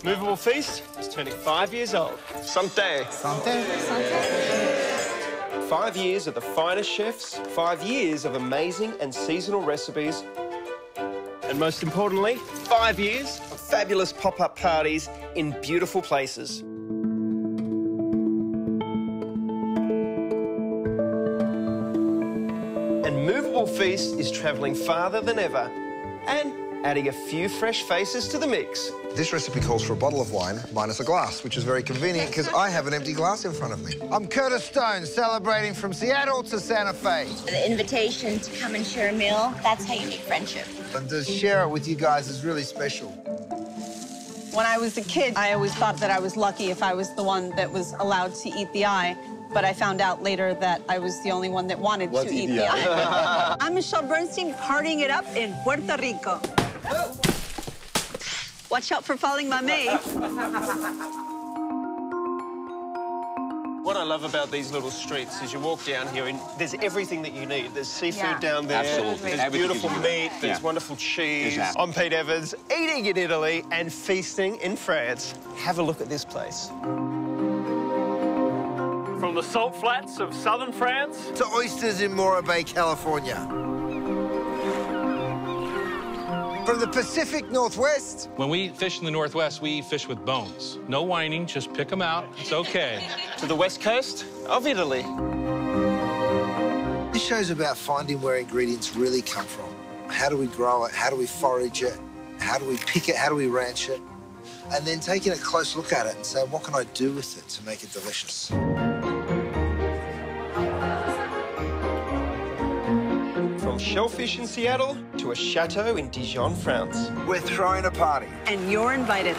Moveable Feast is turning 5 years old. Santé. Santé. Santé. 5 years of the finest chefs, 5 years of amazing and seasonal recipes, and most importantly, 5 years of fabulous pop-up parties in beautiful places. And Moveable Feast is travelling farther than ever and adding a few fresh faces to the mix. This recipe calls for a bottle of wine minus a glass, which is very convenient because I have an empty glass in front of me. I'm Curtis Stone, celebrating from Seattle to Santa Fe. The invitation to come and share a meal, that's how you make friendship. And to share it with you guys is really special. When I was a kid, I always thought that I was lucky if I was the one that was allowed to eat the eye. But I found out later that I was the only one that wanted to eat the eye. I'm Michelle Bernstein, partying it up in Puerto Rico. Watch out for falling my maid. What I love about these little streets is you walk down here and there's everything that you need. There's seafood down there. Absolutely. There's beautiful meat. There's wonderful cheese. Exactly. I'm Pete Evans, eating in Italy and feasting in France. Have a look at this place. From the salt flats of southern France To oysters in Morro Bay, California. From the Pacific Northwest. When we fish in the Northwest, we fish with bones. No whining, just pick them out. It's okay. To the west coast of Italy. This show's about finding where ingredients really come from. How do we grow it? How do we forage it? How do we pick it? How do we ranch it? And then taking a close look at it and saying, what can I do with it to make it delicious? From shellfish in Seattle to a chateau in Dijon, France. We're throwing a party. And you're invited.